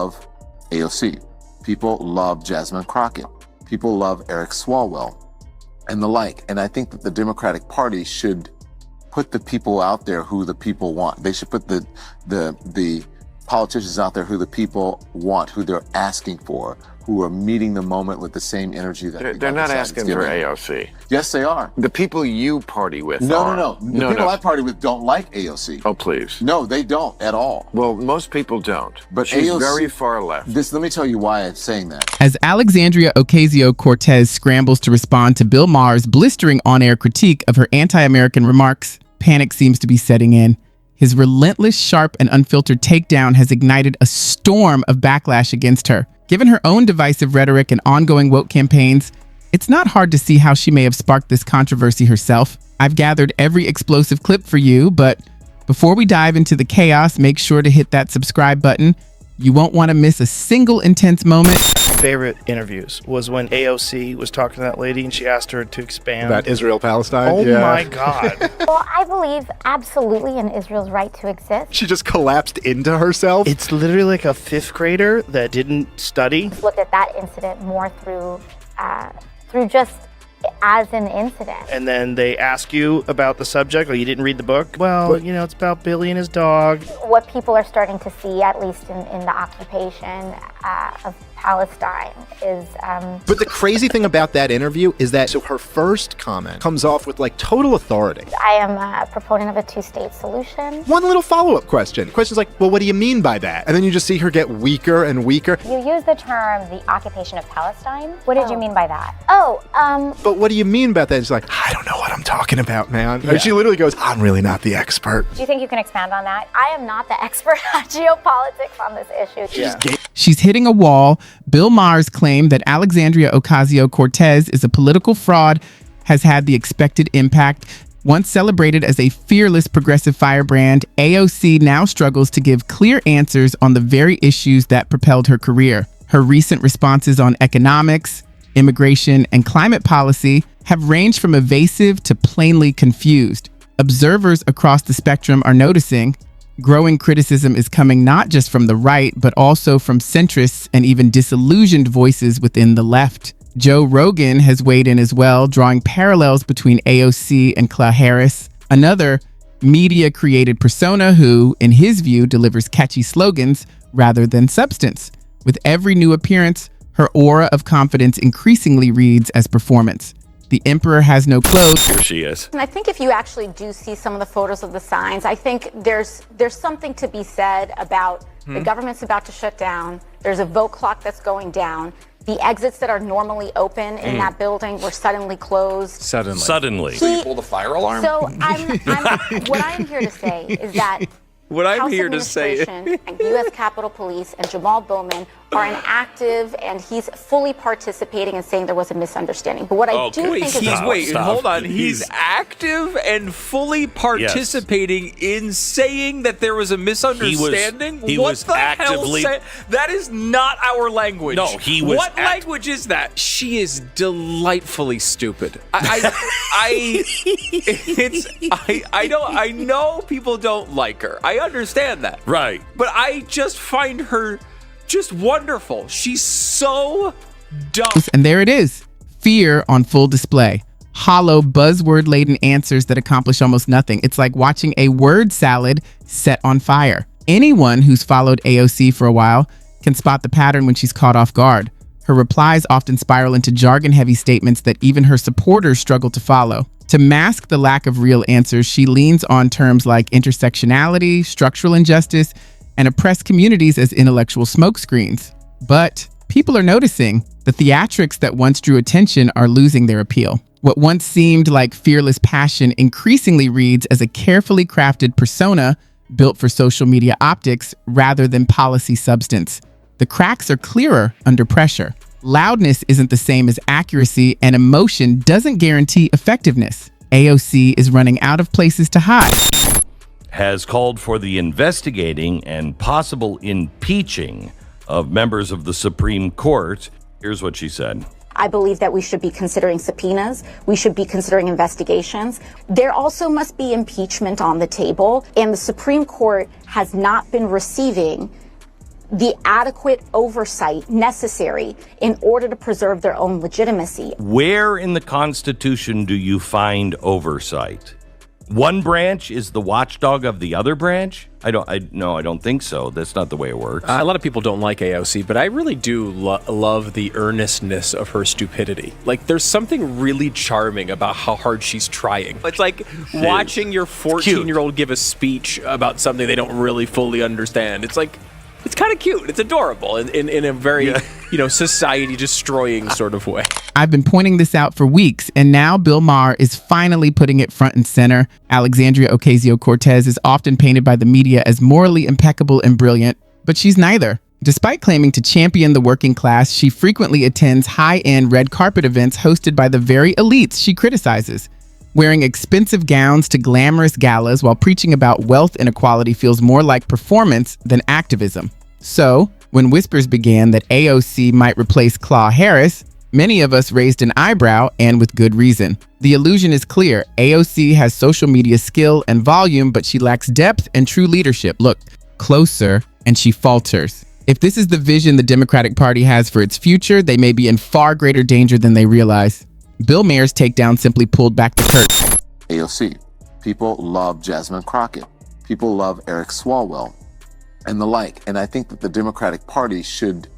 love AOC. People love Jasmine Crockett. People love Eric Swalwell and the like. And I think that the Democratic Party should put the people out there who the people want. They should put the politicians out there who the people want, who they're asking for, who are meeting the moment with the same energy that they're not asking for AOC. Yes, they are. The people you party with No. The people I party with don't like AOC. Oh, please. No, they don't at all. Well, most people don't. But she's AOC, very far left. Let me tell you why I'm saying that. As Alexandria Ocasio-Cortez scrambles to respond to Bill Maher's blistering on-air critique of her anti-American remarks, panic seems to be setting in. His relentless, sharp, and unfiltered takedown has ignited a storm of backlash against her. Given her own divisive rhetoric and ongoing woke campaigns, it's not hard to see how she may have sparked this controversy herself. I've gathered every explosive clip for you, but before we dive into the chaos, make sure to hit that subscribe button. You won't want to miss a single intense moment. Favorite interviews was when AOC was talking to that lady and she asked her to expand. About Israel-Palestine? Oh my God. Well, I believe absolutely in Israel's right to exist. She just collapsed into herself? It's literally like a fifth grader that didn't study. Look at that incident more through just as an incident. And then they ask you about the subject, or you didn't read the book. Well, you know, it's about Billy and his dog. What people are starting to see, at least in the occupation of Palestine, is... But the crazy thing about that interview is that her first comment comes off with like total authority. I am a proponent of a two-state solution. One little follow-up question. The question's like, well, what do you mean by that? And then you just see her get weaker and weaker. You use the term the occupation of Palestine. What did you mean by that? But what do you mean by that? It's like, I don't know what I'm talking about, man. Yeah. And she literally goes, I'm really not the expert. Do you think you can expand on that? I am not the expert at geopolitics on this issue. Yeah. She's hitting a wall. Bill Maher's claim that Alexandria Ocasio-Cortez is a political fraud has had the expected impact. Once celebrated as a fearless progressive firebrand, AOC now struggles to give clear answers on the very issues that propelled her career. Her recent responses on economics, immigration, and climate policy have ranged from evasive to plainly confused. Observers across the spectrum are noticing growing criticism is coming not just from the right, but also from centrists and even disillusioned voices within the left. Joe Rogan has weighed in as well, drawing parallels between AOC and Kamala Harris, another media-created persona who, in his view, delivers catchy slogans rather than substance. With every new appearance, her aura of confidence increasingly reads as performance. The emperor has no clothes. Here she is. And I think if you actually do see some of the photos of the signs, I think there's something to be said about the government's about to shut down. There's a vote clock that's going down. The exits that are normally open in that building were suddenly closed. Suddenly. So you pull the fire alarm? So what I'm here to say is that What I'm House here to say Administration and U.S. Capitol Police and Jamal Bowman are an active, and he's fully participating and saying there was a misunderstanding. But what I do think is hold on. He's active and fully participating in saying that there was a misunderstanding. He was actively. That is not our language. No, he was. What language is that? She is delightfully stupid. I know people don't like her. I understand that. Right. But I just find her just wonderful. She's so dumb. And there it is. Fear on full display. Hollow, buzzword-laden answers that accomplish almost nothing. It's like watching a word salad set on fire. Anyone who's followed AOC for a while can spot the pattern when she's caught off guard. Her replies often spiral into jargon-heavy statements that even her supporters struggle to follow. To mask the lack of real answers, she leans on terms like intersectionality, structural injustice, and oppressed communities as intellectual smokescreens. But people are noticing the theatrics that once drew attention are losing their appeal. What once seemed like fearless passion increasingly reads as a carefully crafted persona built for social media optics rather than policy substance. The cracks are clearer under pressure. Loudness isn't the same as accuracy, and emotion doesn't guarantee effectiveness. AOC is running out of places to hide. Has called for the investigating and possible impeaching of members of the Supreme Court. Here's what she said. I believe that we should be considering subpoenas. We should be considering investigations. There also must be impeachment on the table, and the Supreme Court has not been receiving the adequate oversight necessary in order to preserve their own legitimacy. Where in the Constitution do you find oversight? One branch is the watchdog of the other branch? I don't think so. That's not the way it works. A lot of people don't like AOC, but I really do love the earnestness of her stupidity. Like, there's something really charming about how hard she's trying. It's like watching your 14-year-old give a speech about something they don't really fully understand. It's like, it's kind of cute. It's adorable in a very, society-destroying sort of way. I've been pointing this out for weeks, and now Bill Maher is finally putting it front and center. Alexandria Ocasio-Cortez is often painted by the media as morally impeccable and brilliant, but she's neither. Despite claiming to champion the working class, she frequently attends high-end red carpet events hosted by the very elites she criticizes. Wearing expensive gowns to glamorous galas while preaching about wealth inequality feels more like performance than activism. So, when whispers began that AOC might replace Claw Harris, many of us raised an eyebrow, and with good reason. The illusion is clear. AOC has social media skill and volume, but she lacks depth and true leadership. Look closer, and she falters. If this is the vision the Democratic Party has for its future, they may be in far greater danger than they realize. Bill Maher's takedown simply pulled back the curtain. AOC. People love Jasmine Crockett. People love Eric Swalwell and the like. And I think that the Democratic Party should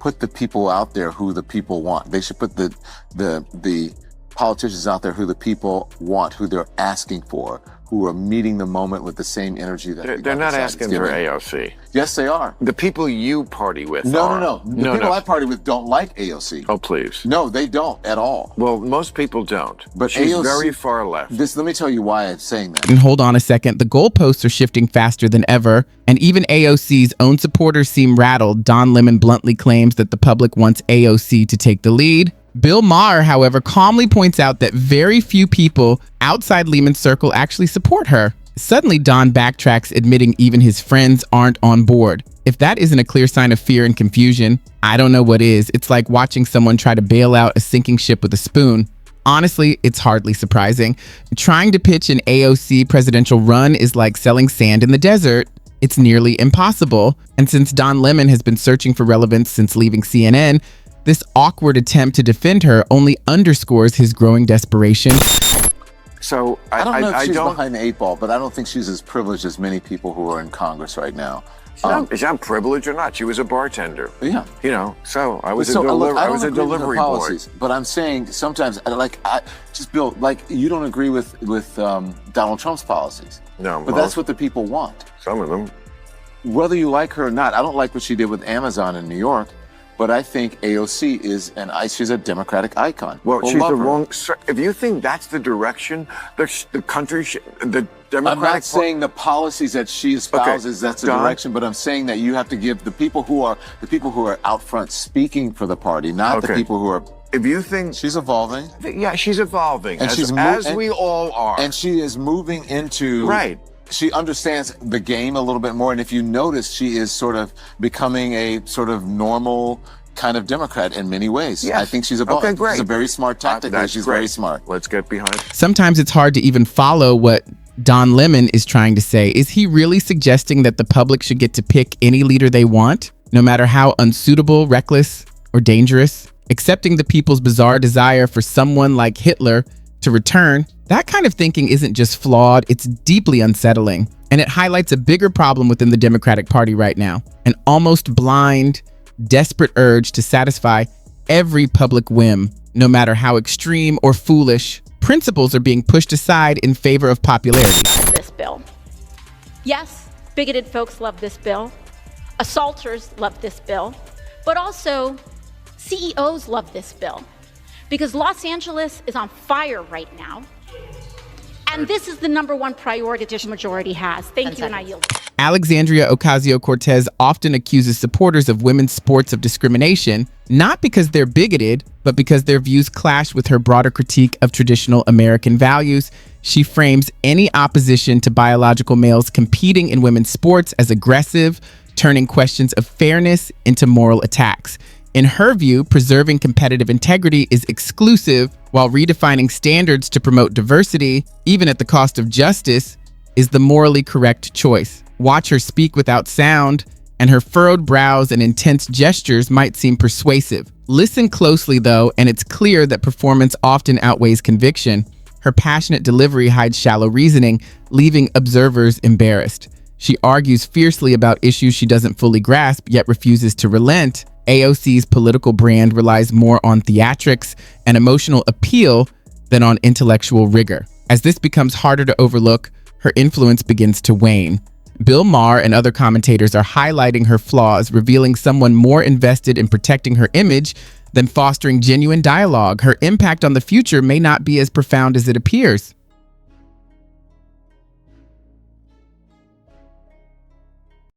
put the people out there who the people want. They should put the politicians out there who the people want, who they're asking for, who are meeting the moment with the same energy that they're not asking for AOC. Yes, they are. The people you party with No. The people I party with don't like AOC. Oh, please. No, they don't at all. Well, most people don't. But she's AOC, very far left. Let me tell you why I'm saying that. And hold on a second. The goalposts are shifting faster than ever, and even AOC's own supporters seem rattled. Don Lemon bluntly claims that the public wants AOC to take the lead. Bill Maher, however, calmly points out that very few people outside Lehman's circle actually support her. Suddenly, Don backtracks, admitting even his friends aren't on board. If that isn't a clear sign of fear and confusion, I don't know what is. It's like watching someone try to bail out a sinking ship with a spoon. Honestly, it's hardly surprising. Trying to pitch an AOC presidential run is like selling sand in the desert. It's nearly impossible. And since Don Lemon has been searching for relevance since leaving CNN, this awkward attempt to defend her only underscores his growing desperation. So I don't know if she's behind the 8 ball, but I don't think she's as privileged as many people who are in Congress right now. Is that privileged or not? She was a bartender. Yeah. So I was a delivery boy. But I'm saying sometimes, Bill, you don't agree with Donald Trump's policies. No. But that's what the people want. Some of them. Whether you like her or not, I don't like what she did with Amazon in New York. But I think AOC she's a Democratic icon. Well, she's the wrong. If you think that's the direction the country, the Democratic. I'm not saying the policies that she espouses that's the direction, but I'm saying that you have to give the people who are out front speaking for the party, not the people who are. If you think she's evolving, yeah, she's evolving, and as we all are, and she is moving into right. She understands the game a little bit more, and if you notice, she is sort of becoming a sort of normal kind of Democrat in many ways. Yes. I think she's evolving. Okay, great. She's a very smart tactic. She's very smart. Let's get behind it. Sometimes it's hard to even follow what Don Lemon is trying to say. Is he really suggesting that the public should get to pick any leader they want, no matter how unsuitable, reckless, or dangerous? Accepting the people's bizarre desire for someone like Hitler to return, that kind of thinking isn't just flawed, it's deeply unsettling. And it highlights a bigger problem within the Democratic Party right now, an almost blind, desperate urge to satisfy every public whim, no matter how extreme or foolish. Principles are being pushed aside in favor of popularity. This bill. Yes, bigoted folks love this bill. Assaulters love this bill. But also, CEOs love this bill. Because Los Angeles is on fire right now. And this is the #1 priority the majority has. Thank you, and I yield. Alexandria Ocasio-Cortez often accuses supporters of women's sports of discrimination, not because they're bigoted, but because their views clash with her broader critique of traditional American values. She frames any opposition to biological males competing in women's sports as aggressive, turning questions of fairness into moral attacks. In her view, preserving competitive integrity is exclusive, while redefining standards to promote diversity, even at the cost of justice, is the morally correct choice. Watch her speak without sound, and her furrowed brows and intense gestures might seem persuasive. Listen closely, though, and it's clear that performance often outweighs conviction. Her passionate delivery hides shallow reasoning, leaving observers embarrassed. She argues fiercely about issues she doesn't fully grasp, yet refuses to relent. AOC's political brand relies more on theatrics and emotional appeal than on intellectual rigor. As this becomes harder to overlook, her influence begins to wane. Bill Maher and other commentators are highlighting her flaws, revealing someone more invested in protecting her image than fostering genuine dialogue. Her impact on the future may not be as profound as it appears.